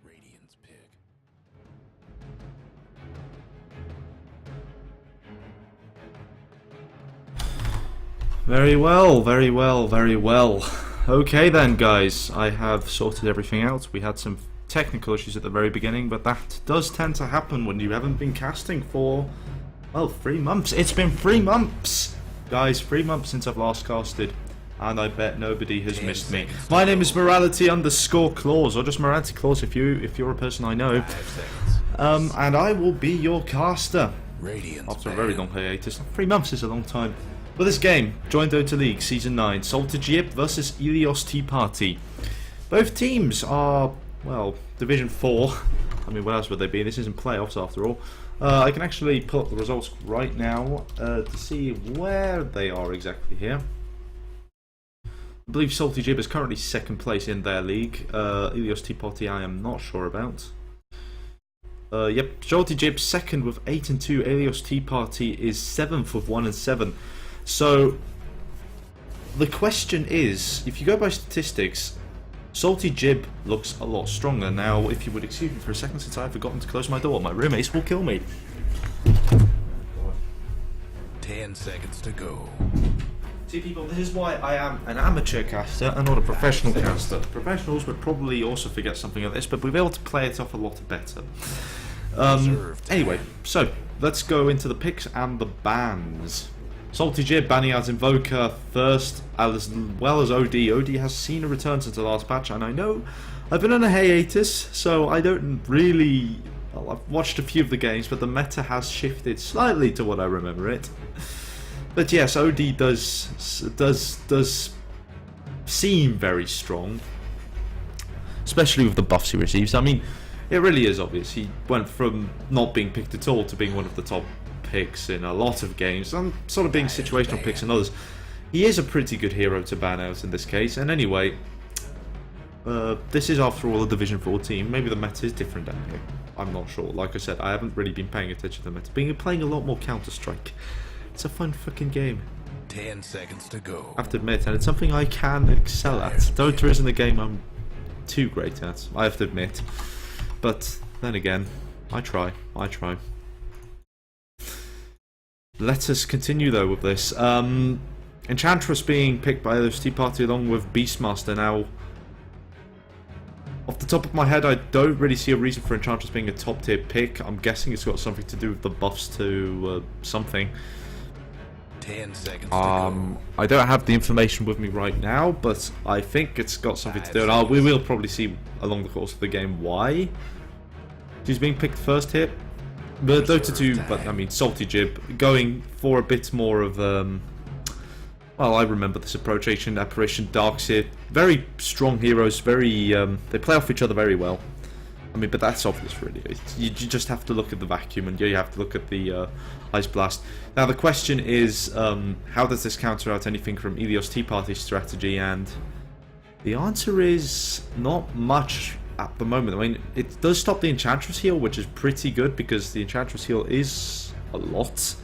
Radiant's pig. Very well, very well, very well. Okay then, guys, I have sorted everything out. We had some technical issues at the very beginning, but that does tend to happen when you haven't been casting for, well, 3 months. It's been 3 months! Guys, 3 months since I've last casted, and I bet nobody has missed me. My name is Morality_Clause, or just MoralityClause if you're a person I know. And I will be your caster. After a very long hiatus. 3 months is a long time. For this game, JoinDotaLeague Season 9, Salted Jib versus Elyos Tea Party. Both teams are, well, Division 4. I mean, where else would they be? This isn't playoffs after all. I can actually pull up the results right now to see where they are exactly here. I believe Salty Jib is currently 2nd place in their league. Elyos Tea Party I am not sure about. Yep, Salty Jib 2nd with 8-2. Elyos Tea Party is 7th with 1-7. So, the question is, if you go by statistics, Salty Jib looks a lot stronger. Now, if you would excuse me for a second, since I've forgotten to close my door, my roommates will kill me. 10 seconds to go. See people, this is why I am an amateur caster and not a professional caster. Professionals would probably also forget something like this, but we'll be able to play it off a lot better. Anyway, so, let's go into the picks and the bans. Salty Jib banning out Invoker first, as well as OD. OD has seen a return since the last patch, and I know I've been on a hiatus, so I don't really... Well, I've watched a few of the games, but the meta has shifted slightly to what I remember it. But yes, OD does seem very strong, especially with the buffs he receives. I mean, it really is obvious. He went from not being picked at all to being one of the top picks in a lot of games, and sort of being situational picks in others. He is a pretty good hero to ban out in this case, and anyway, this is after all a Division 4 team. Maybe the meta is different down here. I'm not sure. Like I said, I haven't really been paying attention to the meta. Been playing a lot more Counter-Strike. It's a fun fucking game. 10 seconds to go. I have to admit, and it's something I can excel at. Dota isn't a game I'm too great at, I have to admit. But then again, I try. Let us continue though with this. Enchantress being picked by the Tea Party along with Beastmaster. Now, off the top of my head, I don't really see a reason for Enchantress being a top tier pick. I'm guessing it's got something to do with the buffs to something. 10 seconds to go. I don't have the information with me right now, but I think it's got something to do. And we will probably see along the course of the game why she's being picked first here. But Dota 2, but I mean Salty Jib, going for a bit more of well, I remember this approach. Ancient Apparition, Darkseer, very strong heroes. Very they play off each other very well. I mean, but that's obvious, really. You just have to look at the vacuum, and you have to look at the Ice Blast. Now the question is, how does this counter out anything from Elyos Tea Party's strategy? And the answer is not much at the moment. I mean, it does stop the Enchantress heal, which is pretty good because the Enchantress heal is a lot.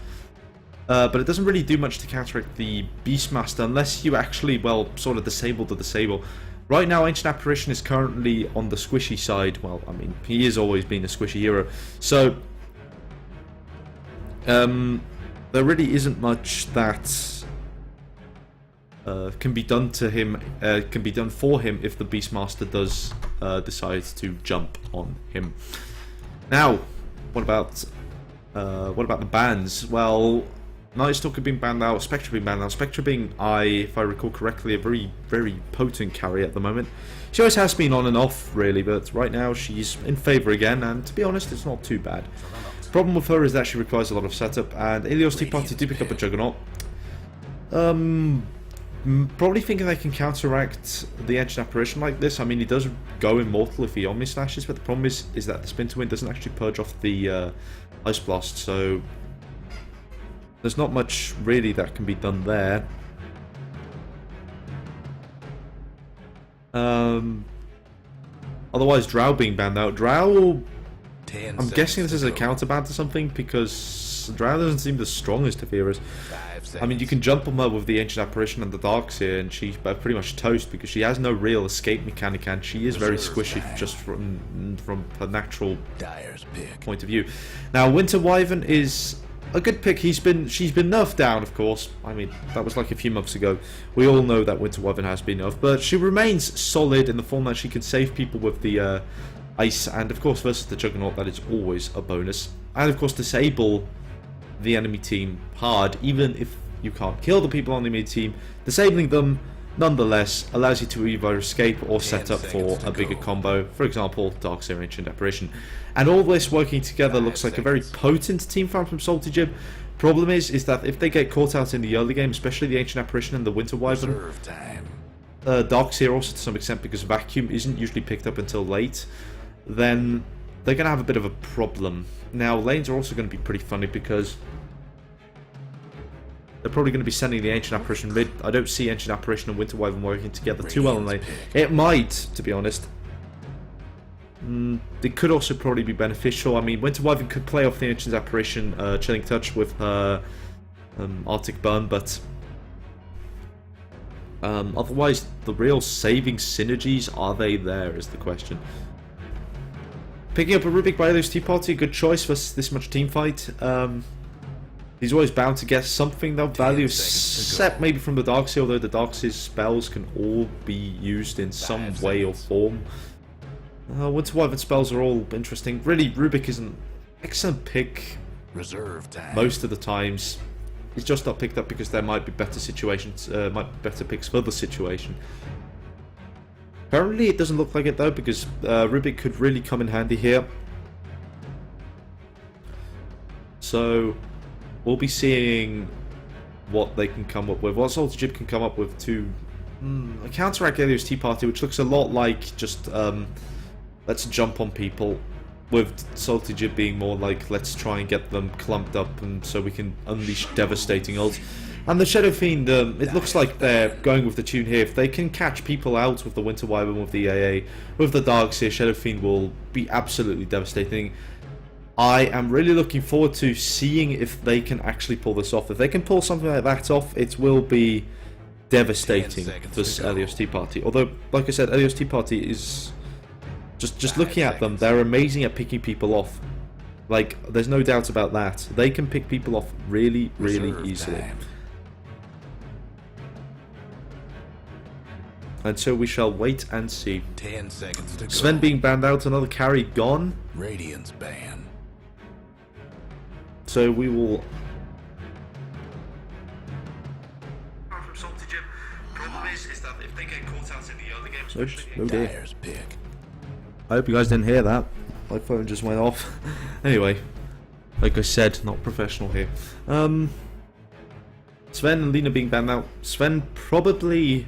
But it doesn't really do much to counteract the Beastmaster unless you actually, well, sort of disable the disable. Right now, Ancient Apparition is currently on the squishy side. Well, I mean, he has always been a squishy hero. So, there really isn't much that can be done to him, can be done for him if the Beastmaster does decide to jump on him. Now, what about the bans? Well, Night Stalker being banned out, Spectre being banned out. Spectre being, if I recall correctly, a very, very potent carry at the moment. She always has been on and off, really, but right now she's in favour again, and to be honest, it's not too bad. The problem with her is that she requires a lot of setup, and Elyos Tea Party do pick up a Juggernaut. Probably thinking they can counteract the Ancient Apparition like this. I mean, he does go immortal if he Omni Slashes, but the problem is that the Spin to Win doesn't actually purge off the Ice Blast, so there's not much really that can be done there. Otherwise, Drow being banned out. Drow, I'm guessing this is a counter ban to something because Drow doesn't seem the strongest of heroes. 5 seconds. I mean, you can jump on her with the Ancient Apparition and the Darkseer, and she's pretty much toast because she has no real escape mechanic, and she is very squishy just from her natural Dyer's pick. point of view. Now, Winter Wyvern is a good pick. She's been nerfed down, of course. I mean, that was like a few months ago. We all know that Winter Wyvern has been nerfed, but she remains solid in the form that she can save people with the ice, and of course versus the Juggernaut, that is always a bonus. And of course disable the enemy team hard, even if you can't kill the people on the enemy team. Disabling them nonetheless allows you to either escape or set up for a bigger combo, for example Darkseer Ancient Apparition. And all this working together looks like a very potent team fight from Salty Jib. Problem is that if they get caught out in the early game, especially the Ancient Apparition and the Winter Wyvern, Reserve time. Darkseer also to some extent, because Vacuum isn't usually picked up until late, then they're going to have a bit of a problem. Now, lanes are also going to be pretty funny because they're probably going to be sending the Ancient Apparition mid. I don't see Ancient Apparition and Winter Wyvern working together too well in lane. It might, to be honest. It could also probably be beneficial. I mean, Winter Wyvern could play off the Ancient Apparition Chilling Touch with her Arctic Burn, but otherwise, the real saving synergies, are they there, is the question. Picking up a Rubik by Elyos Tea Party, a good choice for this much team fight. He's always bound to get something of value, except maybe from the Darkseer, although the Darkseer's spells can all be used in some way or form. Winter Wyvern spells are all interesting. Really, Rubik is an excellent pick Reserve time. most of the times. He's just not picked up because there might be better situations, might be better picks for the situation. Currently, it doesn't look like it though, because Rubik could really come in handy here. So we'll be seeing what they can come up with. What Salty Jib can come up with to counteract Elyos Tea Party, which looks a lot like just let's jump on people, with Salty Jib being more like let's try and get them clumped up and so we can unleash devastating ults. And the Shadow Fiend, it looks like they're going with the tune here. If they can catch people out with the Winter Wyvern, with the AA, with the Darkseer, Shadow Fiend will be absolutely devastating. I am really looking forward to seeing if they can actually pull this off. If they can pull something like that off, it will be devastating for Elyos Tea Party. Although, like I said, Elyos Tea Party is just looking at them, they're amazing at picking people off. Like, there's no doubt about that. They can pick people off really, really easily. And so we shall wait and see. 10 seconds to go. Sven being banned out, another carry gone. Radiance ban. So we will. Problem is that if they get caught out in the early game, especially oh dear. Dyer's pick. I hope you guys didn't hear that. My phone just went off. Anyway, like I said, not professional here. Sven and Lena being banned out. Sven probably.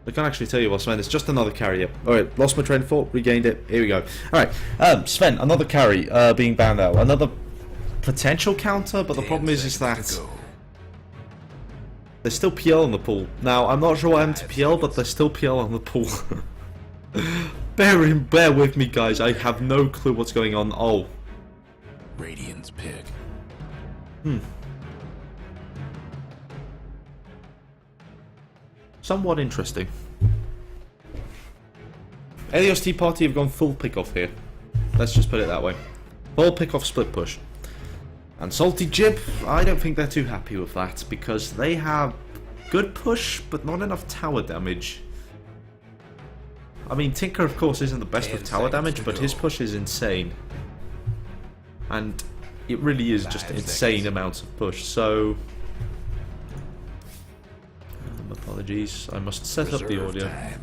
I can't actually tell you what Sven is. Just another carry. Alright, lost my train of thought, regained it. Here we go. Alright, Sven, another carry being banned out. Another potential counter, but the problem is that there's still PL on the pool. Now, I'm not sure what happened to PL, but there's still PL on the pool. Bear with me, guys. I have no clue what's going on. Oh. Radiance pick. Somewhat interesting. Elyos Tea Party have gone full pick-off here. Let's just put it that way. Full pick-off split push. And Salty Jib, I don't think they're too happy with that, because they have good push, but not enough tower damage. I mean, Tinker, of course, isn't the best with tower damage, but his push is insane. And it really is just insane amounts of push, so... apologies, I must set up the audio. There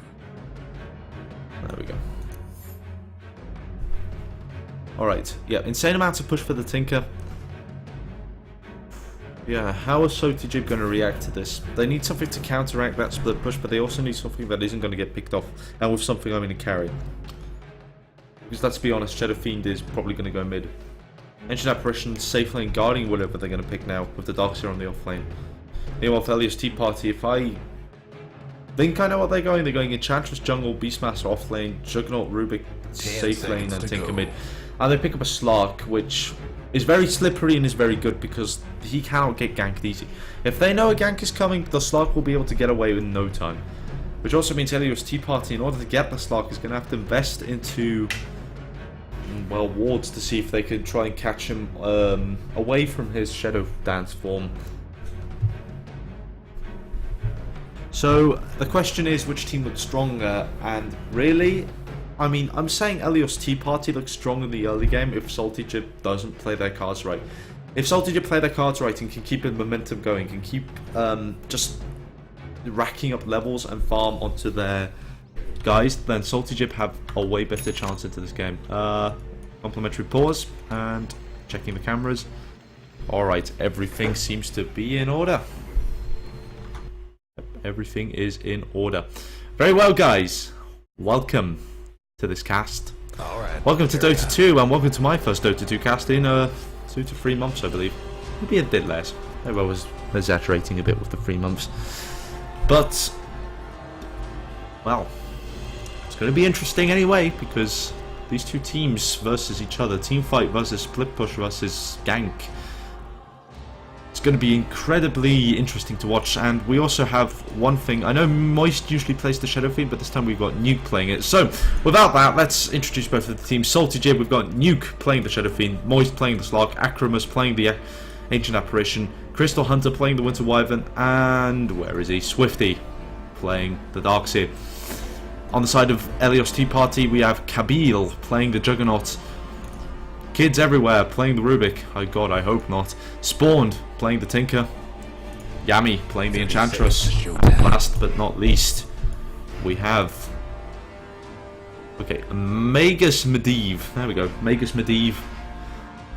we go. Alright, yeah, insane amounts of push for the Tinker. Yeah, how is Salty Jib going to react to this? They need something to counteract that split push, but they also need something that isn't going to get picked off. And with something I'm going to carry. Because let's be honest, Shadow Fiend is probably going to go mid. Ancient Apparition, safe lane, guarding whatever they're going to pick now, with the Darkseer on the off lane. Meanwhile, with Elyos Tea Party, if I think I know what they're going Enchantress jungle, Beastmaster off lane, Juggernaut, Rubik, safe lane seconds and to Tinker go. mid. And they pick up a Slark, which is very slippery and is very good because he cannot get ganked easy. If they know a gank is coming, the Slark will be able to get away in no time. Which also means Elyos Tea Party, in order to get the Slark, is going to have to invest into, well, wards to see if they can try and catch him away from his Shadow Dance form. So the question is, which team looks stronger? And really, I mean, I'm saying Elyos Tea Party looks strong in the early game if Salty Jib doesn't play their cards right. If Salty Jib play their cards right and can keep the momentum going, can keep just racking up levels and farm onto their guys, then Salty Jib have a way better chance into this game. Complimentary pause and checking the cameras. Alright, everything seems to be in order. Everything is in order. Very well, guys. Welcome to this cast. Alright. Welcome to Dota 2 and welcome to my first Dota 2 cast in 2 to 3 months, I believe. Maybe a bit less. Maybe I was exaggerating a bit with the 3 months. But, well, it's going to be interesting anyway because these two teams versus each other, team fight versus split push versus gank. It's going to be incredibly interesting to watch, and we also have one thing. I know Moist usually plays the Shadow Fiend, but this time we've got Nuke playing it. So, without that, let's introduce both of the teams. Salty Jib, we've got Nuke playing the Shadow Fiend, Moist playing the Slark, Acromus playing the Ancient Apparition, Crystal Hunter playing the Winter Wyvern, and where is he? Swifty playing the Darkseer. On the side of Elyos Tea Party, we have Kabil playing the Juggernaut, Kids Everywhere playing the Rubik, oh god, I hope not, Spawned playing the Tinker, Yami playing the Enchantress, and last but not least, we have, okay, Magus Medivh, there we go, Magus Medivh,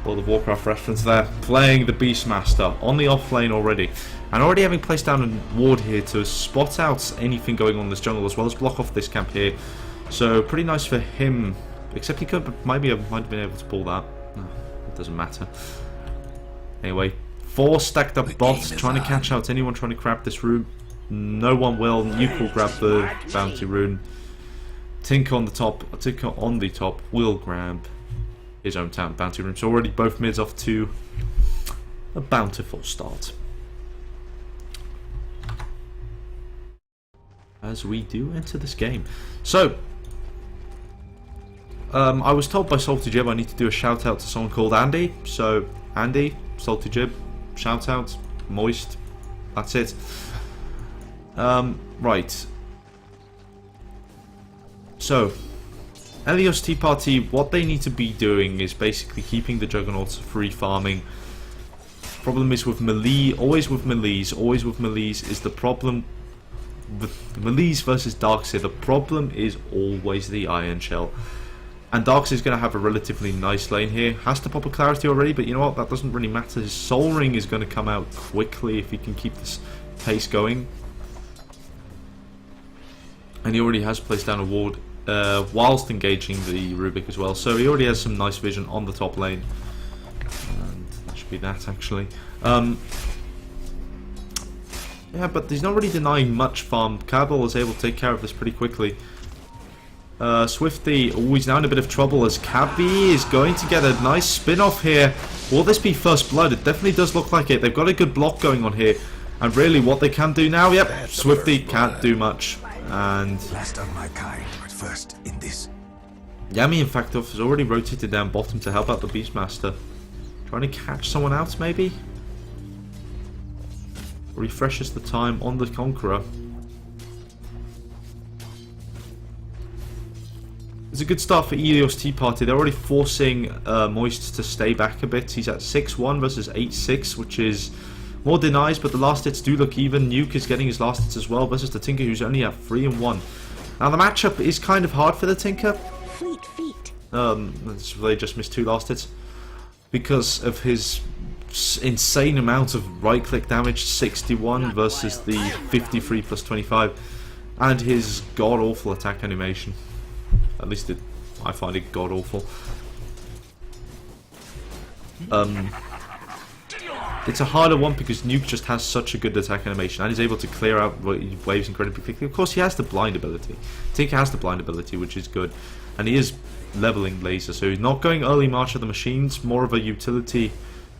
World of Warcraft reference there, playing the Beastmaster on the off lane already, and already having placed down a ward here to spot out anything going on in this jungle as well as block off this camp here. So pretty nice for him, except he might have been able to pull that. No, it doesn't matter. Anyway, 4 stacked up bots trying to catch out anyone trying to grab this rune. No one will. Nuke will grab the bounty rune. Tinker on the top will grab his own bounty rune. So already both mids off to a bountiful start. As we do enter this game. So, I was told by Salty Jib I need to do a shout out to someone called Andy. So, Andy, Salty Jib, shout out, Moist, that's it. Right. So, Elyos Tea Party, what they need to be doing is basically keeping the Juggernauts free farming. Problem is with melee, always with melees is the problem. The melees versus Darkseer, the problem is always the Iron Shell. And Darkseer is going to have a relatively nice lane here. Has to pop a Clarity already, but you know what, that doesn't really matter. His Soul Ring is going to come out quickly if he can keep this pace going. And he already has placed down a ward whilst engaging the Rubik as well. So he already has some nice vision on the top lane. And that should be that actually. Yeah, but he's not really denying much farm. Cabal is able to take care of this pretty quickly. Swifty, oh, he's now in a bit of trouble as Cabby is going to get a nice spin-off here. Will this be first blood? It definitely does look like it. They've got a good block going on here. And really what they can do now, yep, Swifty can't do much. And Last of my kind, but first in this. Yami, in fact, has already rotated down bottom to help out the Beastmaster. Trying to catch someone out, maybe? Refreshes the time on the Conqueror. It's a good start for Elyos Tea Party. They're already forcing Moist to stay back a bit. He's at 6-1 versus 8-6, which is more denies, but the last hits do look even. Nuke is getting his last hits as well versus the Tinker, who's only at 3-1. Now the matchup is kind of hard for the Tinker. Fleet feet. They just missed 2 last hits because of his insane amount of right-click damage, 61 versus the 53 plus 25, and his god-awful attack animation. At least I find it god-awful. It's a harder one because Nuke just has such a good attack animation and is able to clear out waves incredibly quickly. Of course, he has the blind ability. Tinker has the blind ability, which is good. And he is leveling laser. So he's not going early March of the Machines, more of a utility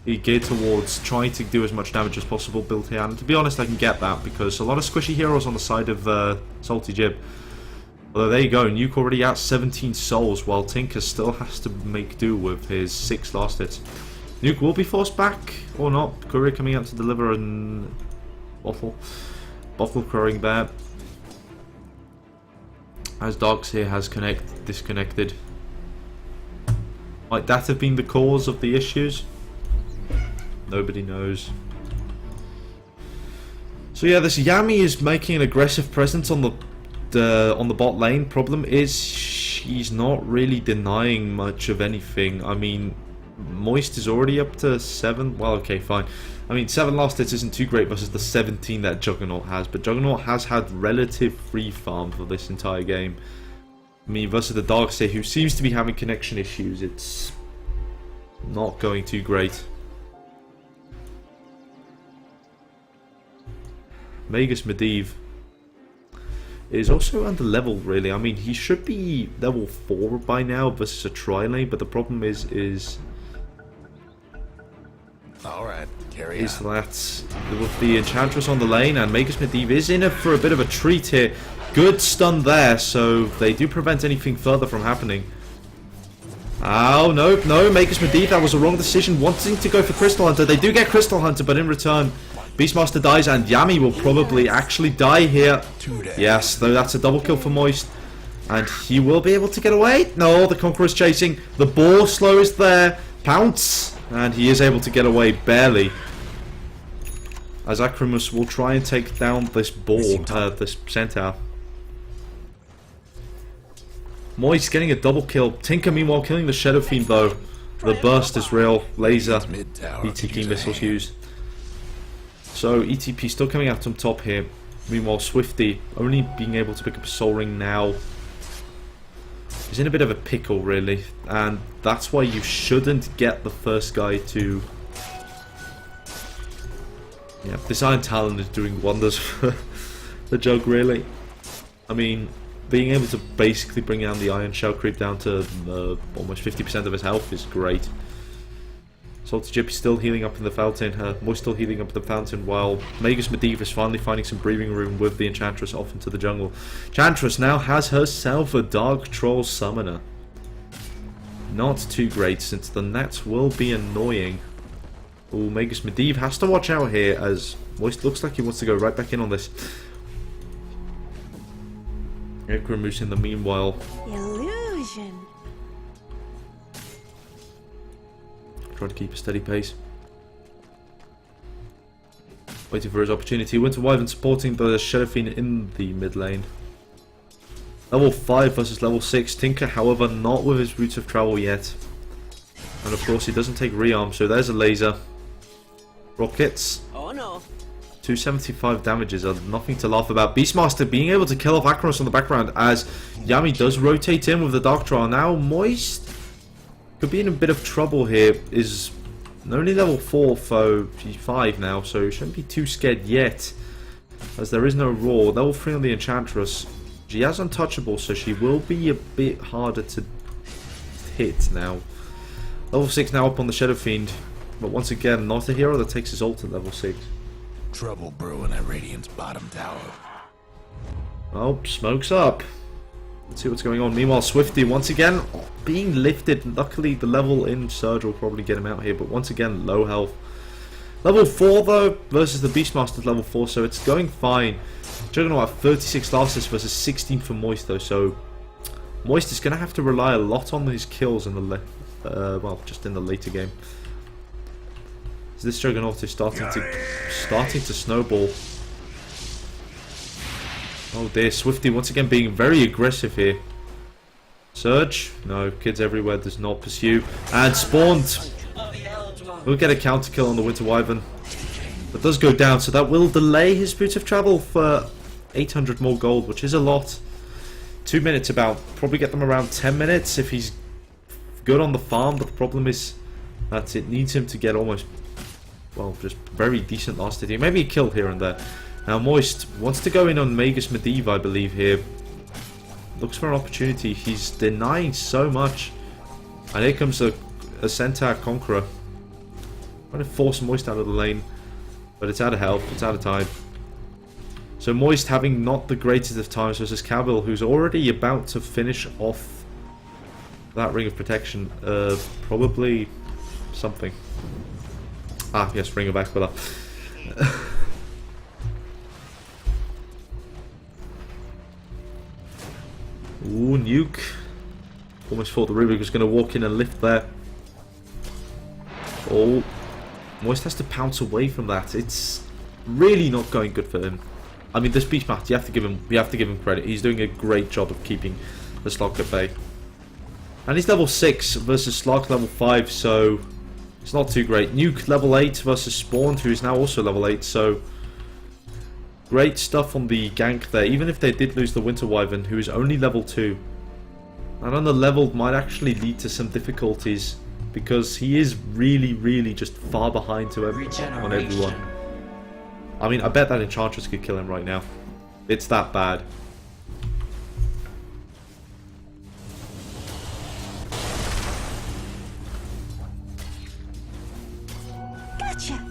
geared towards trying to do as much damage as possible built here. And to be honest, I can get that because a lot of squishy heroes on the side of Salty Jib. Although there you go, Nuke already at 17 souls, while Tinker still has to make do with his 6 last hits. Nuke will be forced back, or not. Courier coming out to deliver a bottle. Bottle crowing there. As Dogs here has disconnected. Might that have been the cause of the issues? Nobody knows. So yeah, this Yami is making an aggressive presence on the bot lane. Problem is, she's not really denying much of anything. I mean, Moist is already up to 7. Well, okay, fine. I mean, 7 last hits isn't too great versus the 17 that Juggernaut has. But Juggernaut has had relative free farm for this entire game. I mean, versus the Darkseid, who seems to be having connection issues, it's not going too great. Magus Medivh is also under level, really. I mean, he should be level 4 by now versus a tri-lane, but the problem is Alright, carry is on. that with the Enchantress on the lane, and Magus Medivh is in it for a bit of a treat here. Good stun there, so they do prevent anything further from happening. Oh, no, Magus Medivh, that was a wrong decision, wanting to go for Crystal Hunter. They do get Crystal Hunter, but in return, Beastmaster dies, and Yami will probably actually die here. Yes, though that's a double kill for Moist. And he will be able to get away. No, the Conqueror's chasing. The boar slow is there. Pounce. And he is able to get away, barely. As Acrimus will try and take down this boar, this centaur. Moist getting a double kill. Tinker meanwhile killing the Shadow Fiend though. The burst is real. Laser. ETP missiles used. So ETP still coming out on top here. Meanwhile Swifty only being able to pick up a Soul Ring now. He's in a bit of a pickle really. And that's why you shouldn't get the first guy to... Yeah, this Iron Talon is doing wonders for the Jug really. I mean, being able to basically bring down the Iron Shell creep down to almost 50% of his health is great. Salty Jib is still healing up in the fountain, Moist still healing up in the fountain, while Magus Medivh is finally finding some breathing room with the Enchantress off into the jungle. Enchantress now has herself a Dark Troll Summoner. Not too great, since the nets will be annoying. Ooh, Magus Medivh has to watch out here, as Moist looks like he wants to go right back in on this. Moose in the meanwhile. Illusion. Trying to keep a steady pace. Waiting for his opportunity. Winter Wyvern supporting the Shadow Fiend in the mid lane. Level 5 versus level 6. Tinker, however, not with his Roots of Travel yet. And of course, he doesn't take rearm, so there's a laser. Rockets. Oh no. 275 damages are nothing to laugh about. Beastmaster being able to kill off Acrimus on the background as Yami does rotate in with the Dark Trial. Now, Moist could be in a bit of trouble here. Is only level 4 foe. She's 5 now, so shouldn't be too scared yet, as there is no Roar. Level 3 on the Enchantress. She has Untouchable, so she will be a bit harder to hit now. Level 6 now up on the Shadow Fiend, but once again, not a hero that takes his ult at level 6. Trouble brewing at Radiant's bottom tower. Oh, smoke's up. Let's see what's going on. Meanwhile, Swifty once again being lifted. Luckily, the level in Surge will probably get him out here, but once again, low health. Level 4 though versus the Beastmaster's level 4, so it's going fine. Juggernaut at 36 last hits versus 16 for Moist though, so Moist is going to have to rely a lot on his kills in the well, just in the later game. So this Juggernaut is starting to snowball. Oh dear, Swifty once again being very aggressive here. Surge? No, kids everywhere does not pursue. And Spawned! We'll get a counter kill on the Winter Wyvern. That does go down, so that will delay his Boots of Travel for 800 more gold, which is a lot. 2 minutes about. Probably get them around 10 minutes if he's good on the farm, but the problem is that it needs him to get almost, well, just very decent last hit. Maybe a kill here and there. Now Moist wants to go in on Magus Medivh, I believe, here. Looks for an opportunity. He's denying so much. And here comes a Centaur Conqueror. Trying to force Moist out of the lane. But it's out of health. It's out of time. So Moist having not the greatest of times versus Cabil, who's already about to finish off that Ring of Protection. Probably something. Ah, yes, Ring of Aquila. Ooh, nuke. Almost thought the Rubik was going to walk in and lift there. Oh. Moist has to pounce away from that. It's really not going good for him. I mean, this Beastmaster, you have to give him credit. He's doing a great job of keeping the Slog at bay. And he's level 6 versus Slog level 5, so it's not too great. Nuke level 8 versus Spawn, who is now also level 8, so great stuff on the gank there. Even if they did lose the Winter Wyvern, who is only level 2. And on the level might actually lead to some difficulties, because he is really, really just far behind on everyone. I mean, I bet that Enchantress could kill him right now. It's that bad. Gotcha.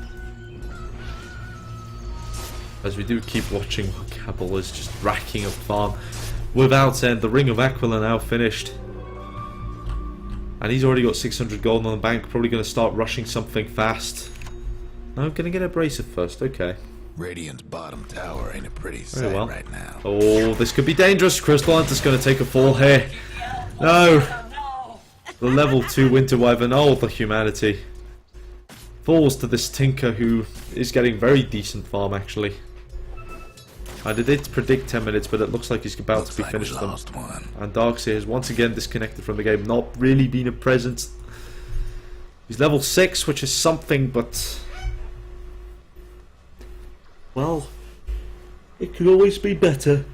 As we do keep watching what Cabil is just racking up farm. Without end, the Ring of Aquila now finished. And he's already got 600 gold on the bank. Probably going to start rushing something fast. No, I'm going to get a Abrasive first. Okay. Radiant's bottom tower ain't a pretty sight right now. Oh, this could be dangerous. Crystal Hunter's going to take a fall here. No. The level 2 Winter Wyvern. Oh, the humanity. Falls to this Tinker, who is getting very decent farm, actually. I did predict 10 minutes, but it looks like he's about to be finished them. And Darkseer has once again disconnected from the game, not really been a presence. He's level 6, which is something, but well, it could always be better.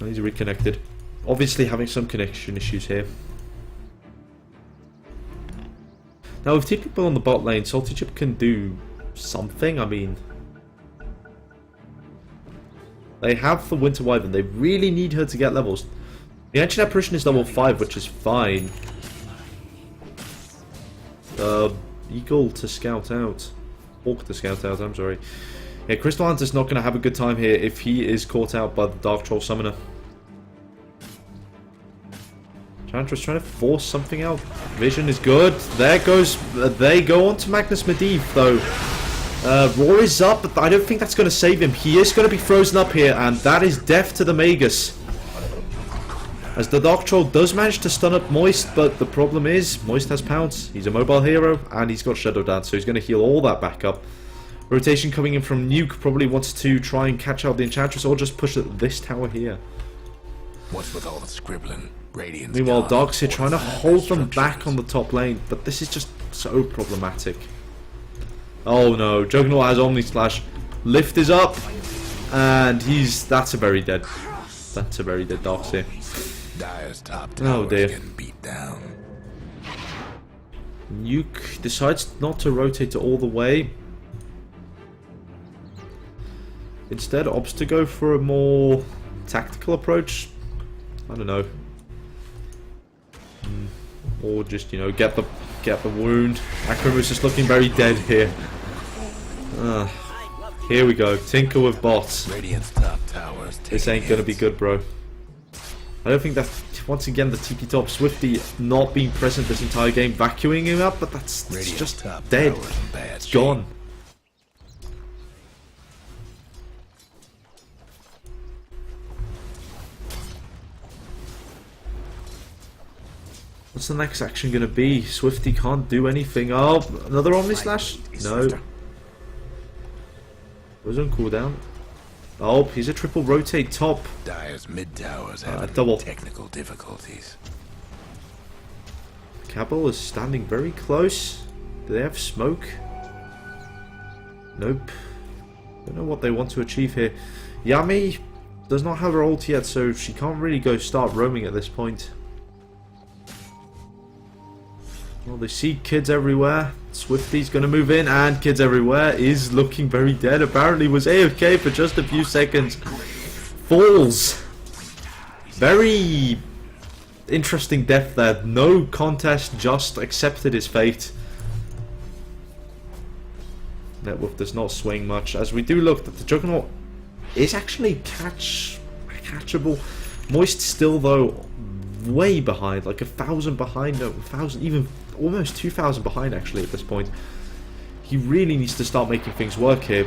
And he's reconnected. Obviously having some connection issues here. Now with 2 people on the bot lane, Salty Chip can do something. I mean, they have the Winter Wyvern. They really need her to get levels. The Ancient Apparition is level 5, which is fine. Eagle to scout out. Hawk to scout out, I'm sorry. Yeah, Crystal Hunter's not going to have a good time here if he is caught out by the Dark Troll Summoner. Enchantress trying to force something out. Vision is good. There goes. They go on to Magnus Medivh, though. Roar is up, but I don't think that's going to save him. He is going to be frozen up here, and that is death to the Magus. As the Dark Troll does manage to stun up Moist, but the problem is, Moist has Pounce. He's a mobile hero, and he's got Shadow Dance, so he's going to heal all that back up. Rotation coming in from Nuke, probably wants to try and catch out the Enchantress, or just push at this tower here. What's with all the scribbling? Radiant's Meanwhile, Darkseer trying to hold them back on the top lane, but this is just so problematic. Oh no, Juggernaut has Omni Slash. Lift is up, and that's a very dead. That's a very dead Darkseer. Dire's top tower is getting beat down. Nuke decides not to rotate it all the way. Instead opts to go for a more tactical approach. I don't know. Or just, you know, get the wound. Akramus is looking very dead here. Here we go. Tinker with bots. Radiant's top tower is this ain't gonna be good, bro. I don't think that, once again, the TP top Swifty not being present this entire game, vacuuming him up, but that's just dead. It's gone. What's the next action going to be? Swifty can't do anything. Oh, another Omni Slash? No. Was on cooldown. Oh, he's a triple rotate top. Dire's mid towers have double technical difficulties. Cabil is standing very close. Do they have smoke? Nope. Don't know what they want to achieve here. Yami does not have her ult yet, so she can't really go start roaming at this point. Well, they see kids everywhere. Swifty's going to move in, and kids everywhere is looking very dead. Apparently was AFK for just a few seconds. Falls. Very interesting death there. No contest, just accepted his fate. Netwolf does not swing much. As we do look that the Juggernaut is actually catchable. Moist still, though, way behind, like 1,000 behind, no, 1,000, even almost 2,000 behind actually at this point. He really needs to start making things work here,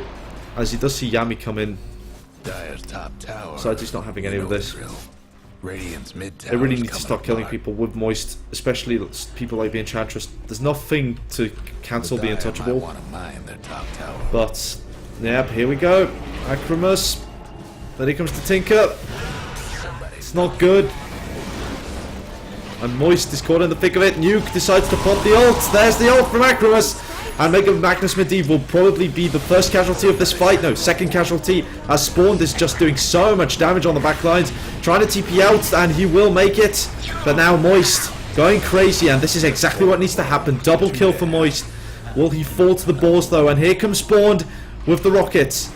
as he does see Yami come in. Dire's top tower. Besides, he's not having any of this. Radiant's mid tower. They really need to start killing people with Moist, especially people like the Enchantress. There's nothing to cancel the Untouchable. But, yep, here we go. Acrimus. Then here comes the Tinker. It's not good. And Moist is caught in the thick of it. Nuke decides to pop the ult. There's the ult from Acrimus. And Mega Magnus Medivh will probably be the first casualty of this fight. No, second casualty. As Spawned is just doing so much damage on the back lines. Trying to TP out, and he will make it. But now Moist going crazy, and this is exactly what needs to happen. Double kill for Moist. Will he fall to the balls, though? And here comes Spawned with the rockets.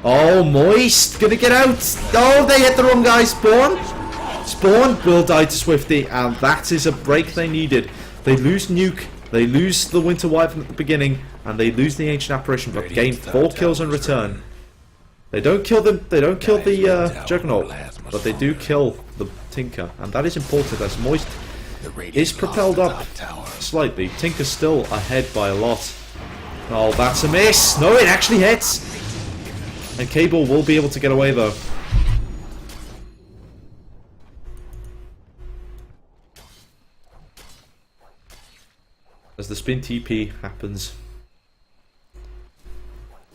Oh, Moist gonna get out. Oh, they hit the wrong guy. Spawn will die to Swifty, and that is a break they needed. They lose Nuke. They lose the Winter Wyvern at the beginning, and they lose the Ancient Apparition, but gain 4 kills in return. They don't kill them. They don't kill the Juggernaut, but they do kill the Tinker, and that is important as Moist is propelled up slightly. Tinker's still ahead by a lot. Oh, that's a miss. No, it actually hits. And Cable will be able to get away though. As the spin TP happens.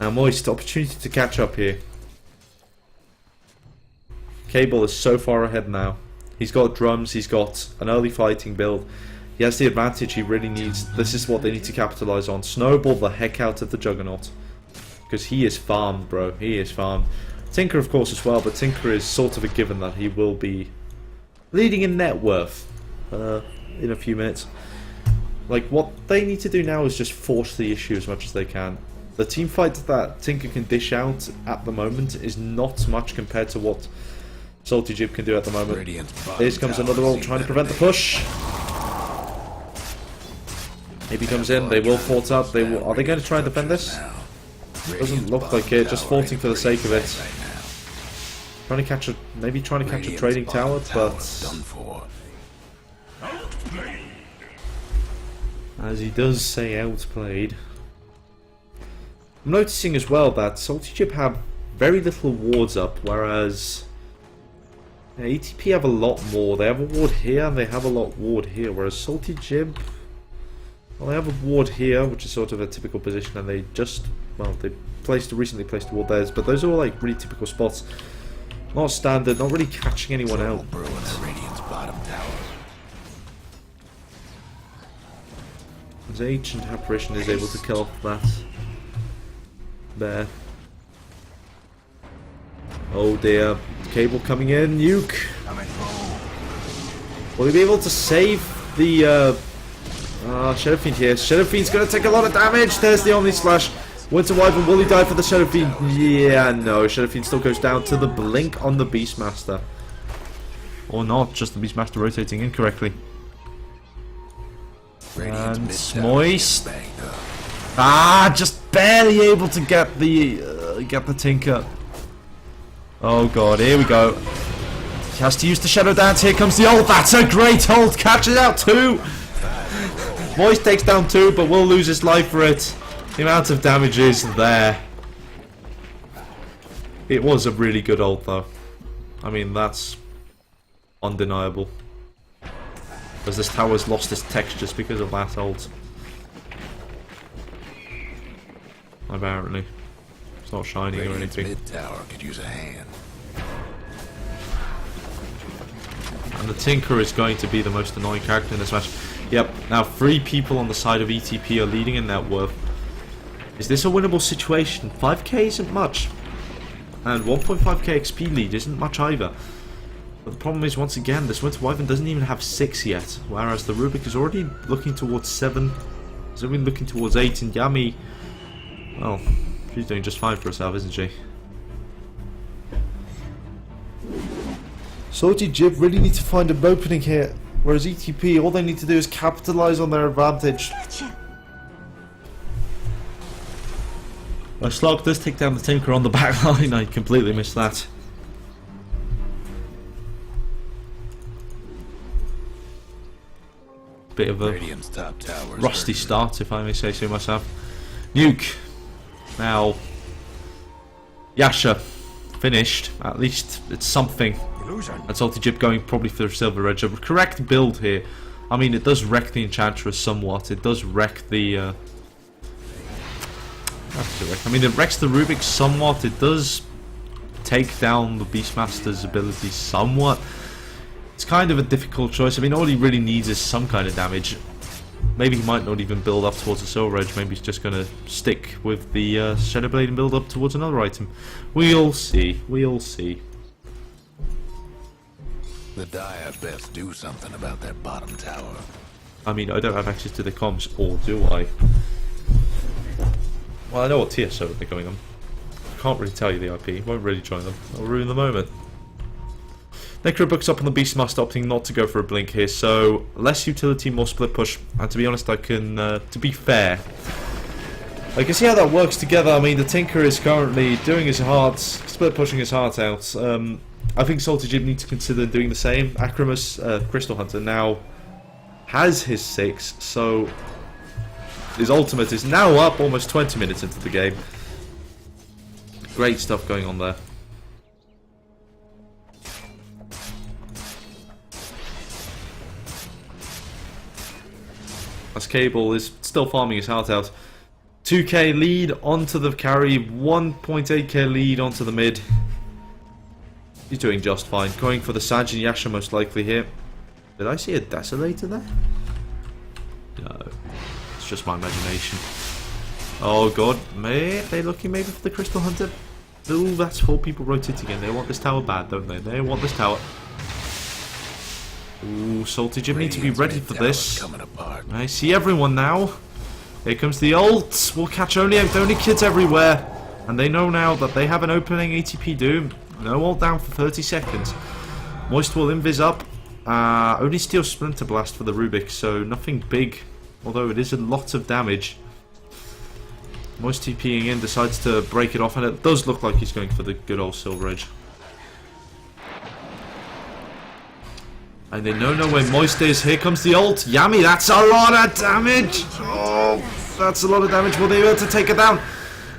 Now Moist, opportunity to catch up here. Cable is so far ahead now. He's got drums, he's got an early fighting build. He has the advantage he really needs. This is what they need to capitalize on. Snowball the heck out of the Juggernaut. Because he is farmed, bro. He is farmed. Tinker, of course, as well, but Tinker is sort of a given that he will be leading in net worth in a few minutes. Like, what they need to do now is just force the issue as much as they can. The team fight that Tinker can dish out at the moment is not much compared to what Salty Jib can do at the moment. Here comes another ult trying to prevent the push. If he comes in, they will fort up. They will. Are they going to try and defend this? Doesn't look like it. Just forting for the sake of it. Trying to catch a, maybe trying to catch a trading tower, but as he does say, outplayed. I'm noticing as well that Salty Jib have very little wards up, whereas ATP have a lot more. They have a ward here and they have a lot ward here, whereas Salty Jib, well, they have a ward here, which is sort of a typical position, and they just, well, they recently placed a ward there, but those are all like really typical spots. Not standard, not really catching anyone out. As Ancient Apparition is able to kill off that there. Oh dear, Cable coming in, Nuke. Will he be able to save the Shadow Fiend here? Shadow Fiend's going to take a lot of damage. There's the Omni Slash. Winter Wyvern, will he die for the Shadow Fiend? Yeah, no. Shadow Fiend still goes down to the blink on the Beastmaster. Or not, just the Beastmaster rotating incorrectly. And Moist. Just barely able to get the Tinker. Oh god, here we go. He has to use the Shadow Dance. Here comes the ult. That's a great ult. Catches out 2. Moist takes down 2, but will lose his life for it. The amount of damage is there. It was a really good ult, though. I mean, that's undeniable. Because this tower's lost its textures because of that ult. Apparently. It's not shining or anything. Mid tower could use a hand. And the Tinker is going to be the most annoying character in this match. Yep, now 3 people on the side of ETP are leading in net worth. Is this a winnable situation? 5k isn't much. And 1.5k XP lead isn't much either. But the problem is, once again, this Winter Wyvern doesn't even have 6 yet, whereas the Rubik is already looking towards 7. He's already looking towards 8, and Yami, well, she's doing just fine for herself, isn't she? Salty Jib really need to find an opening here, whereas ETP, all they need to do is capitalize on their advantage. Gotcha. Slog does take down the Tinker on the back line. I completely missed that. Bit of a top tower rusty start, if I may say so myself. Nuke. Now, Yasha finished. At least it's something. And Salty Jib going probably for the Silver Edge. A correct build here. I mean, it does wreck the Enchantress somewhat. It does wreck the... I mean, it wrecks the Rubik somewhat. It does take down the Beastmaster's ability somewhat. It's kind of a difficult choice. I mean, all he really needs is some kind of damage. Maybe he might not even build up towards the Silver Edge. Maybe he's just going to stick with the Shadow Blade and build up towards another item. We'll see. We'll see. The Dire best do something about that bottom tower. I mean, I don't have access to the comms, or do I? Well, I know what TSO they're going on. I can't really tell you the IP. Won't really join them. I'll ruin the moment. Necro books up on the Beastmaster, opting not to go for a blink here, so less utility, more split push. And to be honest, I can, to be fair, I can see how that works together. I mean, the Tinker is currently doing his heart, split pushing his heart out. I think Salty Jib needs to consider doing the same. Akramus, Crystal Hunter, now has his 6, so his ultimate is now up almost 20 minutes into the game. Great stuff going on there. As Cable is still farming his heart out. 2k lead onto the carry, 1.8k lead onto the mid. He's doing just fine. Going for the Sanjin Yasha most likely here. Did I see a Desolator there? No. It's just my imagination. Oh god. Are they looking maybe for the Crystal Hunter? Ooh, that's 4 people rotating in. They want this tower bad, don't they? They want this tower. Ooh, Salty Jib need to be ready for this. I see everyone now. Here comes the ult. We'll catch only kids everywhere. And they know now that they have an opening ATP Doom. No ult down for 30 seconds. Moist will invis up. Only steal Splinter Blast for the Rubik, so nothing big. Although it is a lot of damage. Moist TPing in, decides to break it off, and it does look like he's going for the good old Silver Edge. And they know where Moist is. Here comes the ult. Yami, that's a lot of damage. Oh, that's a lot of damage. Will they be able to take it down?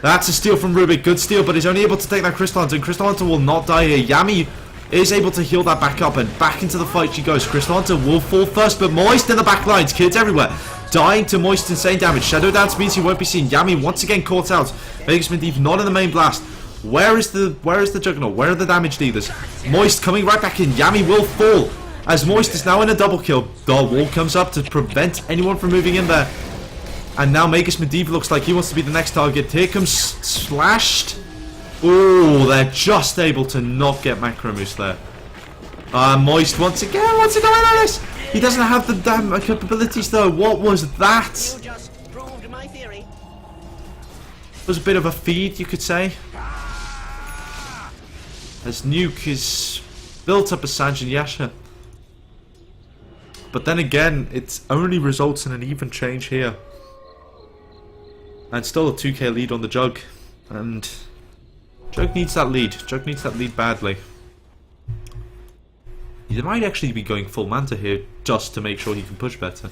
That's a steal from Rubik. Good steal, but he's only able to take that Crystal Hunter. And Crystal Hunter will not die here. Yami is able to heal that back up, and back into the fight she goes. Crystal Hunter will fall first, but Moist in the back lines. Kids everywhere. Dying to Moist, insane damage. Shadow Dance means he won't be seen. Yami once again caught out. Vegas Medivh not in the main blast. Where is the Juggernaut? Where are the damage dealers? Moist coming right back in. Yami will fall. As Moist is now in a double kill. The wall comes up to prevent anyone from moving in there. And now Magus Medivh looks like he wants to be the next target. Here comes Slashed. Oh, they're just able to not get Macromoose there. Moist once again. What's he going on this? He doesn't have the damn capabilities though. What was that? You just proved my theory. It was a bit of a feed, you could say. As Nuke is built up a Sanjin Yasha. But then again, it only results in an even change here. And still a 2k lead on the Jug. And Jug needs that lead. Jug needs that lead badly. He might actually be going full Manta here just to make sure he can push better.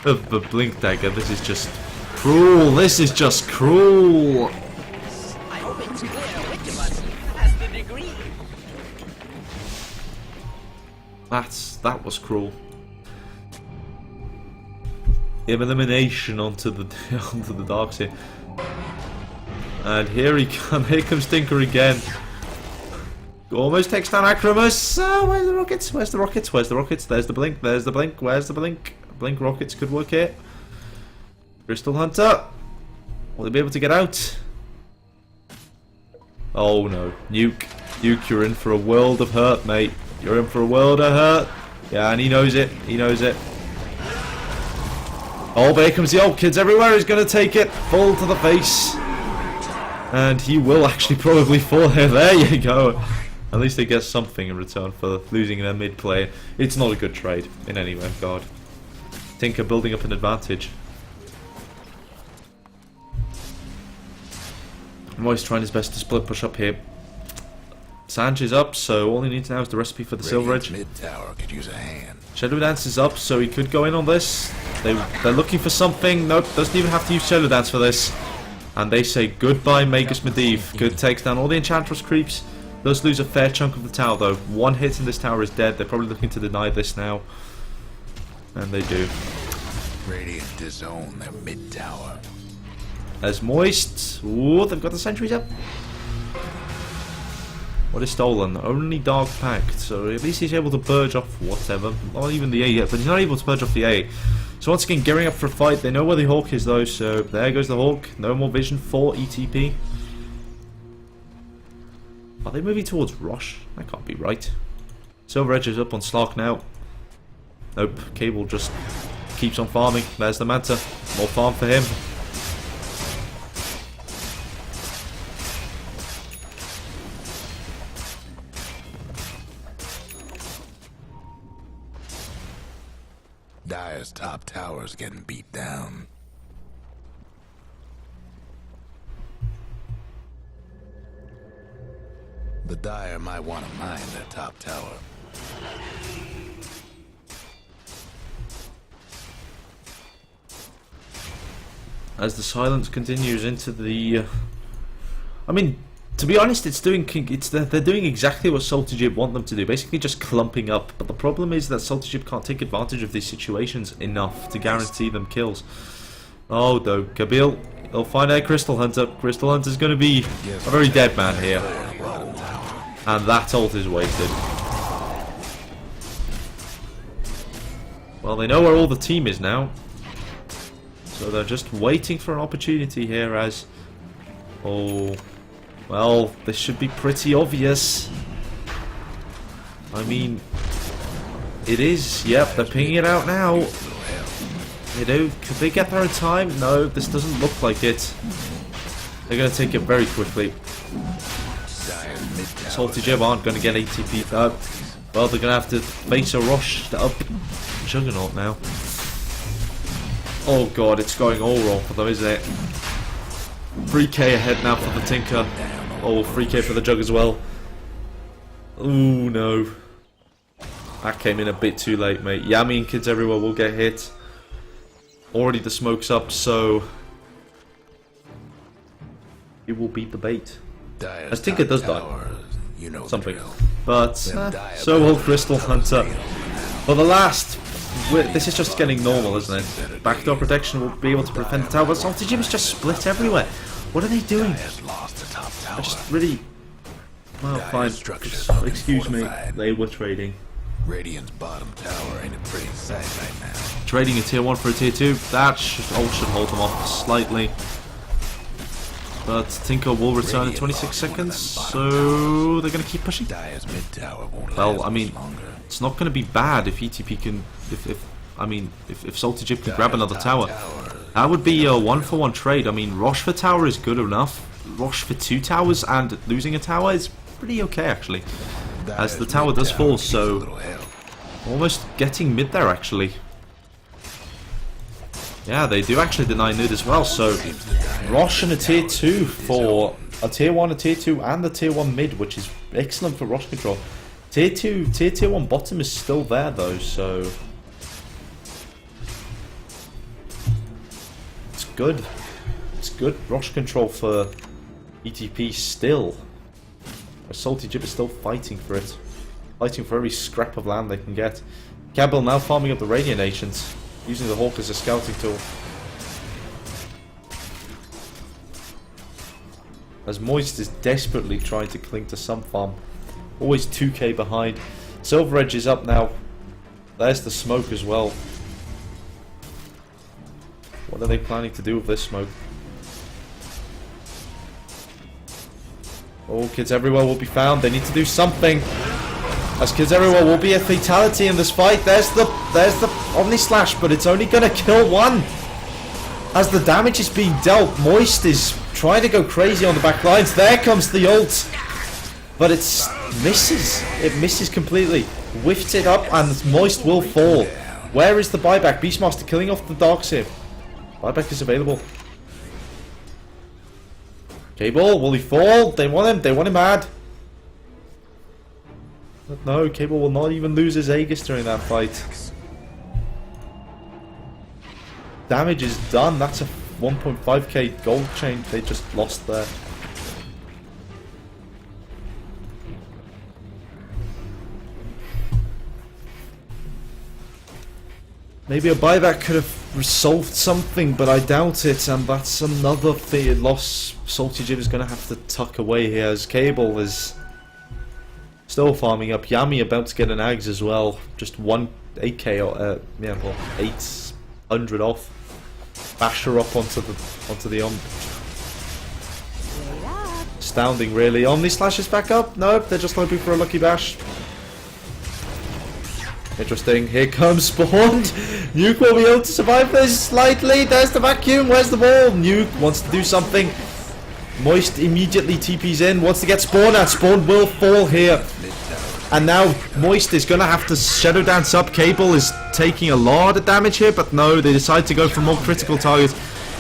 The Blink Dagger, this is just cruel. This is just cruel. I hope it's clear which of us has the degree. That was cruel. Elimination onto the darks here. And here comes Tinker again. Almost takes down Akramus. Where's the rockets? Where's the rockets? Where's the rockets? There's the blink. There's the blink. Where's the blink? Blink rockets could work here. Crystal Hunter. Will they be able to get out? Oh no. Nuke. Nuke, you're in for a world of hurt, mate. You're in for a world of hurt. Yeah, and he knows it. He knows it. Oh, but here comes the old kids everywhere. He's going to take it full to the face. And he will actually probably fall here. There you go. At least they get something in return for losing their mid player. It's not a good trade in any regard. Tinker building up an advantage. Moist trying his best to split push up here. Sanj is up, so all he needs now is the recipe for the Silver Edge. Mid tower could use a hand. Shadow Dance is up, so he could go in on this. They're looking for something. Nope, doesn't even have to use Shadow Dance for this. And they say goodbye, Magus Medivh. Good, takes down all the Enchantress creeps. Does lose a fair chunk of the tower though. One hit in this tower is dead. They're probably looking to deny this now. And they do. Radiant disown their mid tower. As Moist. Ooh, they've got the sentries up. What is stolen? Only Dark Pact. So at least he's able to purge off whatever. Not even the A yet, but he's not able to purge off the A. So once again, gearing up for a fight. They know where the Hawk is though, so there goes the Hawk. No more vision for ETP. Are they moving towards Rosh? That can't be right. Silver Edge is up on Slark now. Nope, Cable just keeps on farming. There's the Manta. More farm for him. Dire's top tower's getting beat down. The Dire might want to mine their top tower. As the silence continues into the... I mean, to be honest, they're doing exactly what Salty Jib want them to do, basically just clumping up. But the problem is that Salty Jib can't take advantage of these situations enough to guarantee them kills. Oh, though, Kabil, they'll find out Crystal Hunter. Crystal Hunter's going to be a very dead man here. And that ult is wasted. Well, they know where all the team is now. So they're just waiting for an opportunity here as... Oh... Well, this should be pretty obvious. I mean... It is. Yep, they're pinging it out now. You know, could they get there in time? No, this doesn't look like it. They're going to take it very quickly. Salty Jib aren't going to get ATP up. Well, they're going to have to face a Rosh up Juggernaut now. Oh god, it's going all wrong for them, isn't it? 3k ahead now for the Tinker. Oh, 3k for the Jug as well. Ooh, no. That came in a bit too late, mate. Yami and kids everywhere will get hit. Already the smoke's up, so... It will beat the bait. As Tinker does die. You know something. But, so will Crystal Hunter. For the last... This is just getting normal, isn't it? Backdoor protection will be able to prevent the tower, but Salty Jib is just split everywhere. What are they doing? I just really... Well, fine. Excuse me. They were trading. Radiant's bottom tower ain't a pretty sight right now. Trading a tier 1 for a tier 2. That should hold them off slightly. But Tinker will return in 26 seconds, so they're going to keep pushing. Well, I mean, it's not going to be bad if ETP can, if Salty Jib can grab another tower. That would be a 1-for-1 trade. I mean, Rosh for tower is good enough. Rosh for 2 towers and losing a tower is pretty okay, actually. As the tower does fall, so almost getting mid there, actually. Yeah, they do actually deny mid as well, so Rosh and a tier 2 for a tier 1, a tier 2 and a tier 1 mid, which is excellent for Rosh control. Tier 1 bottom is still there though, so it's good. It's good Rosh control for ETP still. Salty Jib is still fighting for it. Fighting for every scrap of land they can get. Cabell now farming up the Radiant Nations, using the Hawk as a scouting tool. As Moist is desperately trying to cling to some farm. Always 2k behind. Silver Edge is up now. There's the smoke as well. What are they planning to do with this smoke? Oh, kids everywhere will be found. They need to do something. As kids everywhere will be a fatality in this fight. There's the Omni Slash, but it's only gonna kill one. As the damage is being dealt, Moist is trying to go crazy on the back lines. There comes the ult. But it misses. It misses completely. Whiffs it up and Moist will fall. Where is the buyback? Beastmaster killing off the Darkseer. Buyback is available. Cable, will he fall? They want him. They want him mad. But no, Cable will not even lose his Aegis during that fight. Damage is done. That's a 1.5k gold chain they just lost there. Maybe a buyback could have solved something, but I doubt it, and that's another loss Salty Jib is going to have to tuck away here, as Cable is still farming up. Yami about to get an Ags as well, just 8k, yeah, well, 800 off. Bash her up onto the astounding, really. Omni Slash is back up? Nope, they're just hoping for a lucky bash. Interesting. Here comes Spawned. Nuke will be able to survive this slightly. There's the vacuum. Where's the ball? Nuke wants to do something. Moist immediately TPs in. Wants to get Spawn out. Spawn will fall here. And now Moist is going to have to Shadow Dance up. Cable is taking a lot of damage here, but no, they decide to go for more critical targets.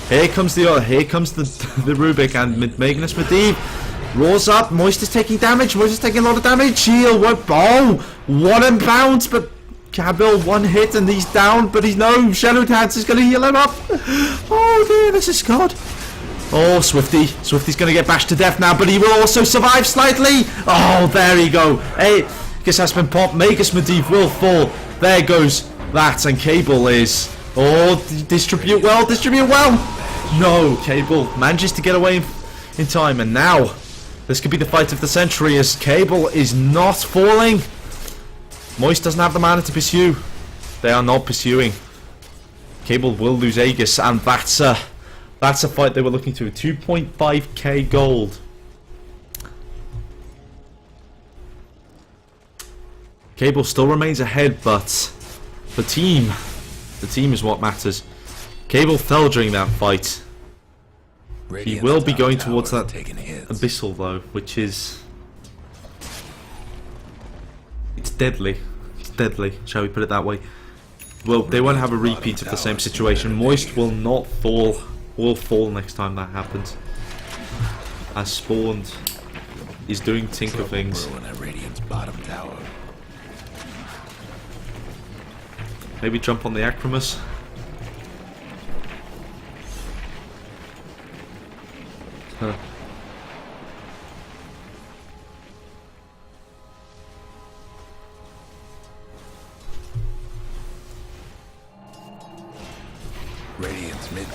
Here comes the Rubik and Magnus Medivh. Roars up. Moist is taking damage. Moist is taking a lot of damage. Shield won't. Oh, one and bounce, but Kabil one hit and he's down. But he's no. Shadow Dance is going to heal him up. Oh dear, this is God. Oh, Swifty. Swifty's going to get bashed to death now, but he will also survive slightly. Oh, there you go. Hey, Aegis has been popped. Magus Medivh will fall. There goes that, and Cable is. Oh, distribute well. Distribute well. No, Cable manages to get away in time, and now this could be the fight of the century as Cable is not falling. Moist doesn't have the mana to pursue. They are not pursuing. Cable will lose Aegis, and that's a fight they were looking to. 2.5k gold. Cable still remains ahead, but the team is what matters. Cable fell during that fight. He will be going towards that Abyssal though, which is... It's deadly. It's deadly, shall we put it that way. Well, they won't have a repeat of the same situation. Moist will not fall. Will fall next time that happens. As Spawned is doing Tinker things. Maybe jump on the Acromus. Huh.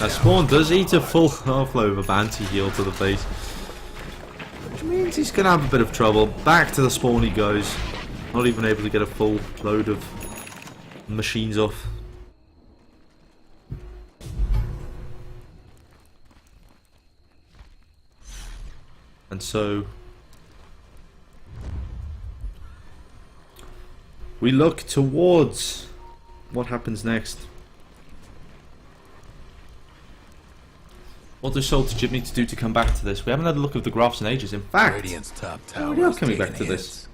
Spawn does eat a full half-load of anti-heal to the face, which means he's going to have a bit of trouble. Back to the spawn he goes, not even able to get a full load of machines off. And so we look towards what happens next. What does Salty Jib need to do to come back to this? We haven't had a look at the graphs in ages. In fact, we are coming back to this.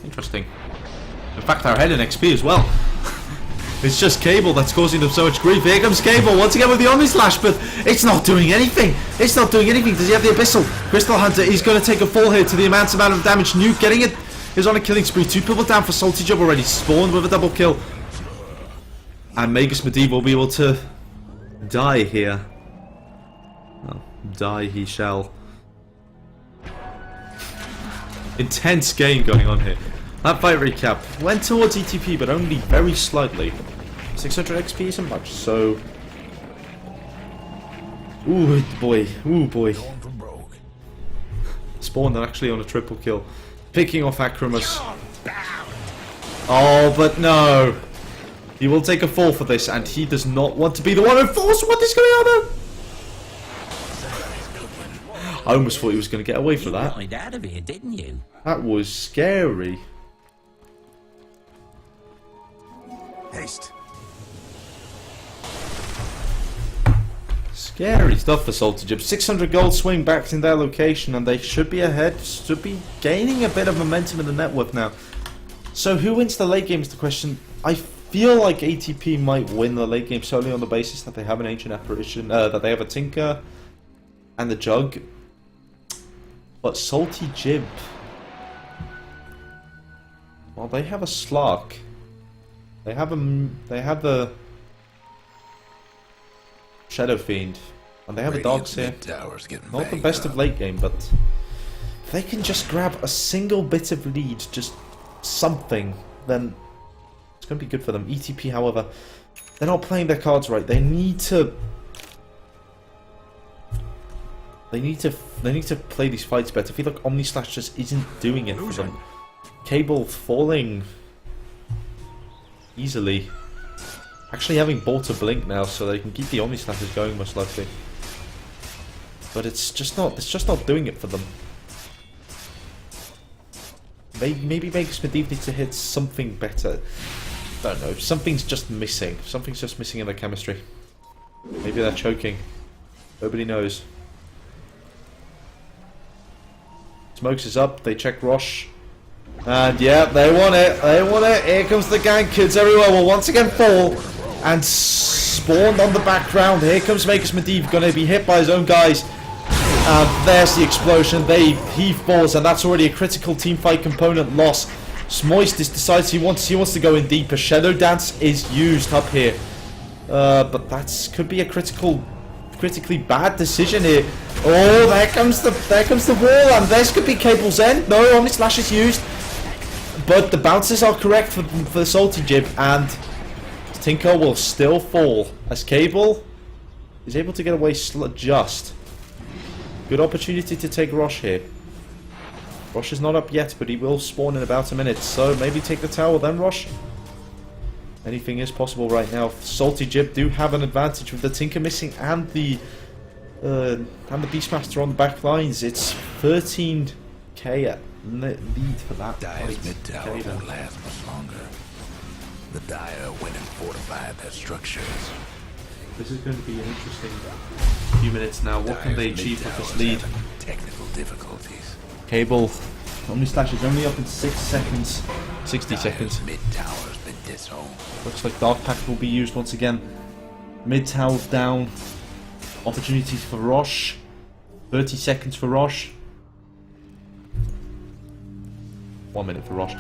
Interesting. In fact, our head in XP as well. It's just Cable that's causing them so much grief. Here comes Cable once again with the Omni Slash, but it's not doing anything. It's not doing anything. Does he have the Abyssal? Crystal Hunter, he's going to take a fall here to the immense amount of damage. Nuke getting it is on a killing spree. 2 people down for Salty Jib already. Spawned with a double kill. And Magus Medivh will be able to die here. Well, die he shall. Intense game going on here. That fight recap went towards ETP, but only very slightly. 600 XP isn't much, so... Ooh boy, ooh boy. Spawned actually on a triple kill. Picking off Acromus. Oh, but no. He will take a fall for this, and he does not want to be the one who falls. What is going on? I almost thought he was going to get away from that. You out of here, didn't you? That was scary. Haste. Scary stuff for Salty Jib. 600 gold swing back in their location, and they should be ahead, should be gaining a bit of momentum in the net worth now. So who wins the late game is the question. I feel like ATP might win the late game solely on the basis that they have an Ancient Apparition, that they have a Tinker and the Jug. But Salty Jib, well, they have a Slark. They have the Shadow Fiend, and they have a Dogs here. Not the best of late game, but if they can just grab a single bit of lead, just something, then it's going to be good for them. ETP, however, they're not playing their cards right. They need to play these fights better. I feel like Omnislash just isn't doing it for them. Cable falling easily. Actually having bought a Blink now, so they can keep the Omnislashes going most likely. But it's just not doing it for them. Maybe Vegas Medivh needs to hit something better. I don't know. Something's just missing. Something's just missing in the chemistry. Maybe they're choking. Nobody knows. Smokes is up. They check Rosh. And yeah, they want it. They want it. Here comes the gank. Kids everywhere will once again fall. And spawned on the background. Here comes Vegas Medivh. Going to be hit by his own guys. And there's the explosion. He falls, and that's already a critical teamfight component loss. Smoistis decides he wants to go in deeper. Shadow Dance is used up here, but that could be a critically bad decision here. Oh, there comes the wall, and this could be Cable's end. No, Omnislash is used, but the bounces are correct for the Salty Jib, and Tinker will still fall as Cable is able to get away just. Good opportunity to take Rosh here. Rosh is not up yet, but he will spawn in about a minute. So maybe take the tower, then Rosh. Anything is possible right now. Salty Jib do have an advantage with the Tinker missing and the Beastmaster on the back lines. It's 13k lead for that. Dire's mid tower won't last much longer. The Dire went and fortified their structures. This is going to be an interesting few minutes now. What can they achieve with this lead? Technical difficulties. Cable. Omnislash is only up in 6 seconds. 60 seconds. Mid tower's been disowned. Looks like Dark Pact will be used once again. Mid tower down. Opportunities for Rosh. 30 seconds for Rosh. 1 minute for Rosh.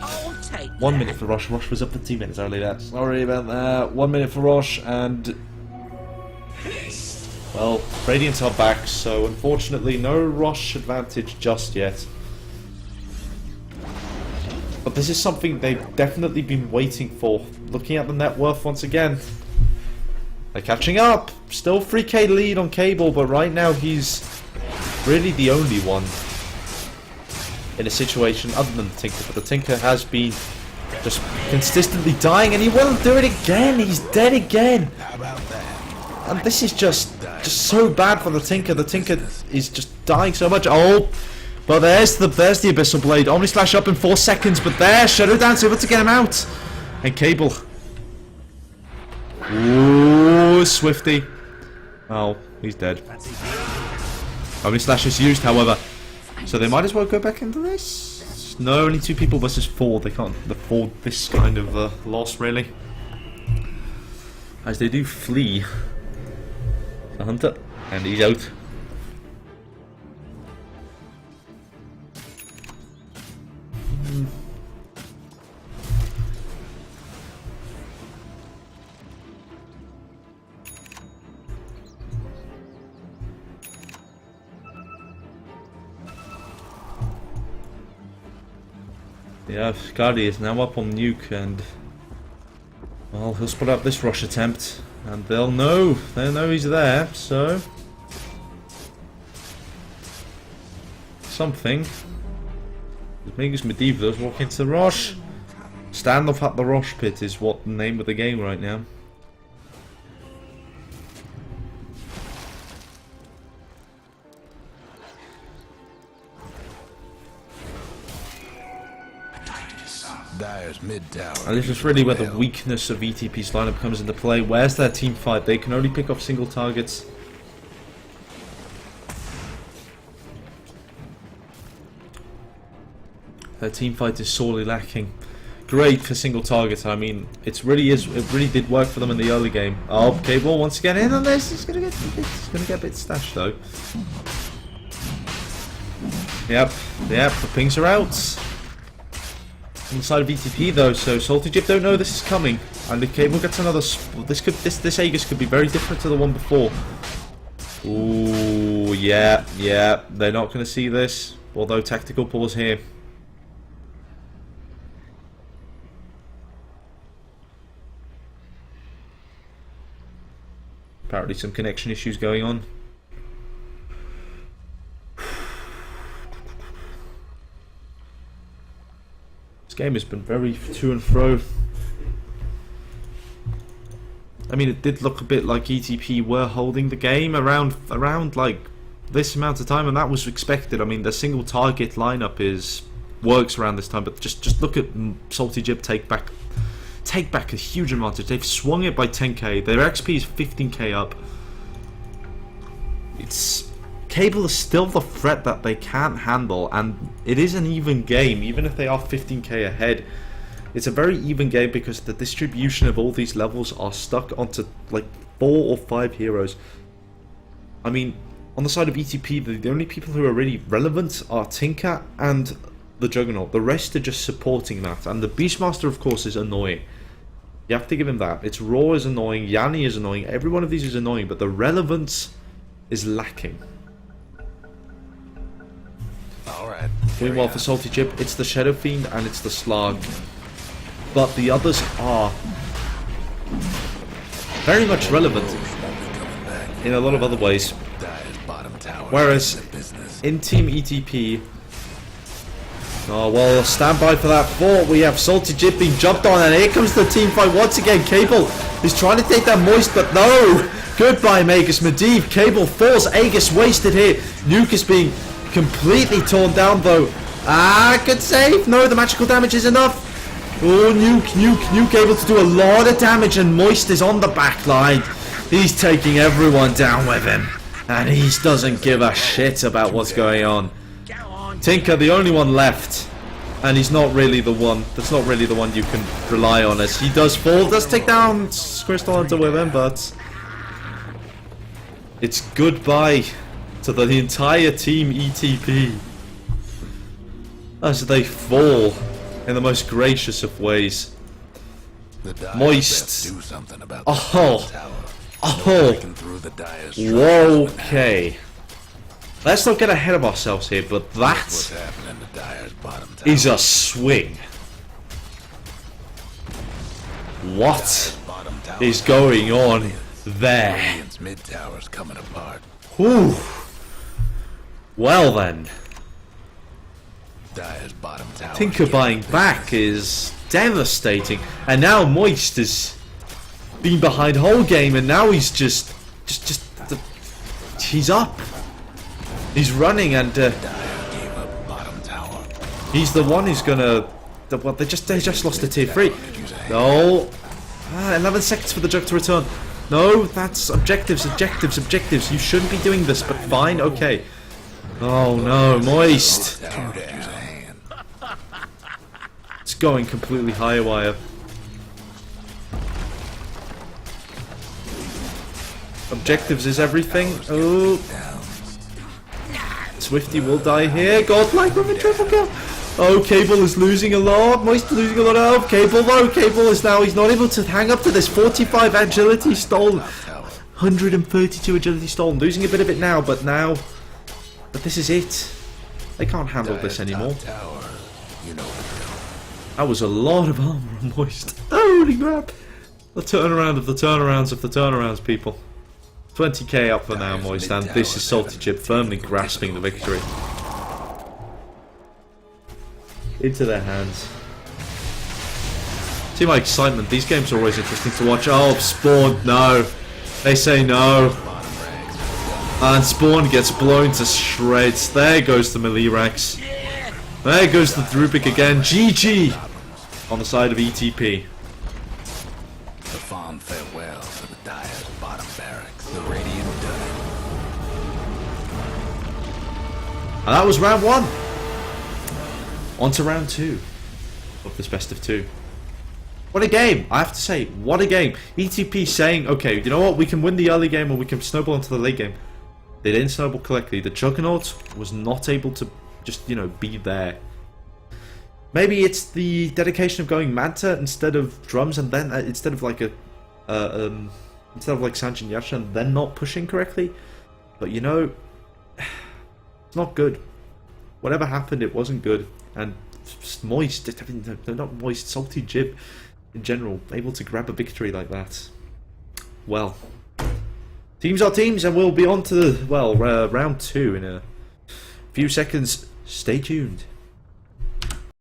1 minute for Rosh. Rosh was up for 2 minutes earlier. Sorry about that. 1 minute for Rosh, and well, Radiants are back, so unfortunately no Rosh advantage just yet. But this is something they've definitely been waiting for. Looking at the net worth once again. They're catching up. Still 3k lead on Cable, but right now he's really the only one in a situation other than the Tinker. But the Tinker has been just consistently dying, and he will do it again. He's dead again. How about that? And this is just so bad for the Tinker. The Tinker is just dying so much. Oh, but there's the Abyssal Blade. Omnislash up in 4 seconds, but there, Shadow Dance able to get him out. And Cable. Ooh, Swifty. Oh, he's dead. Omnislash is used, however. So they might as well go back into this. No, only 2 people versus 4. They can't afford this kind of loss, really. As they do flee the Hunter, and he's out. Yeah, Skadi is now up on Nuke, and well, he'll split up this rush attempt, and they'll know he's there, so something. Vegas Medivh does walk into the Rosh. Standoff at the Rosh Pit is what the name of the game right now. Dire's mid tower. And this is really where the weakness of ETP's lineup comes into play. Where's their team fight? They can only pick off single targets. Their team fight is sorely lacking. Great for single targets. I mean, it really did work for them in the early game. Oh, Cable wants to get in on this. It's gonna get a bit stashed though. Yep, the pings are out. On the side of ETP though, so Salty Jip don't know this is coming, and if Cable gets another, this Aegis could be very different to the one before. Ooh, yeah, they're not gonna see this. Although tactical pause here. Apparently some connection issues going on. This game has been very to and fro. I mean, it did look a bit like ETP were holding the game around like this amount of time, and that was expected. I mean, the single target lineup works around this time, but just look at Salty Jib take back a huge advantage. They've swung it by 10k. Their XP is 15k up. Cable is still the threat that they can't handle, and it is an even game, even if they are 15k ahead. It's a very even game because the distribution of all these levels are stuck onto like 4 or 5 heroes. I mean, on the side of ETP, the only people who are really relevant are Tinker and the Juggernaut. The rest are just supporting that, and the Beastmaster, of course, is annoying. You have to give him that. It's Raw is annoying, Yanni is annoying, every one of these is annoying, but the relevance is lacking. Alright. Meanwhile, for Salty Chip, it's the Shadow Fiend and it's the Slarg. But the others are very much relevant in a lot of other ways. Whereas in Team ETP, oh well, stand by for that fort. We have Salty Jib being jumped on, and here comes the team fight once again. Cable is trying to take that Moist, but no! Goodbye, Magus. Medivh, Cable falls. Aegis wasted here. Nuke is being completely torn down though. Ah, good save. No, the magical damage is enough. Oh, Nuke able to do a lot of damage, and Moist is on the back line. He's taking everyone down with him, and he doesn't give a shit about what's going on. Tinker, the only one left, and he's not really the one. That's not really the one you can rely on, as he does fall. Does take down Crystal Hunter with him, but it's goodbye to the entire team ETP as they fall in the most gracious of ways. Moist. Okay. Let's not get ahead of ourselves here, but that is a swing. What is going on there? Whew. Well then. Tinker buying back is devastating, and now Moist has been behind whole game, and now he's just he's up. He's running, and he's the one who's gonna. Well, they just lost to tier 3. No, 11 seconds for the Jug to return. No, that's objectives. You shouldn't be doing this, but fine, okay. Oh no, Moist. It's going completely higher wire. Objectives is everything. Oh. Swifty will die here. Godlike with a triple kill. Oh, Cable is losing a lot. Moist losing a lot. Oh, Cable though. Cable is now, he's not able to hang up to this. 45 agility stolen. 132 agility stolen. Losing a bit of it now, but this is it. They can't handle this anymore. That was a lot of armor on Moist. Holy crap. The turnaround of the turnarounds of the turnarounds, people. 20k up for now, Moist, and this is Salty Chip firmly grasping the victory into their hands. See my excitement. These games are always interesting to watch. Oh, Spawn, no. They say no. And Spawn gets blown to shreds. There goes the melee Rex. There goes the Drupik again. GG. on the side of ETP. A fond farewell to the Dire's bottom barracks. The Radiant done it. And that was round 1. On to round 2 of this best of 2. What a game! I have to say, what a game. ETP saying, okay, you know what, we can win the early game or we can snowball into the late game. They didn't snowball correctly. The Juggernaut was not able to just, you know, be there. Maybe it's the dedication of going Manta instead of drums, and then instead of like a instead of like Sanjin Yasha, and then not pushing correctly. But you know, it's not good. Whatever happened, it wasn't good. And Moist, I mean, they're not Moist, Salty Jib in general, able to grab a victory like that. Well, teams are teams, and we'll be on to the round 2 in a few seconds. Stay tuned.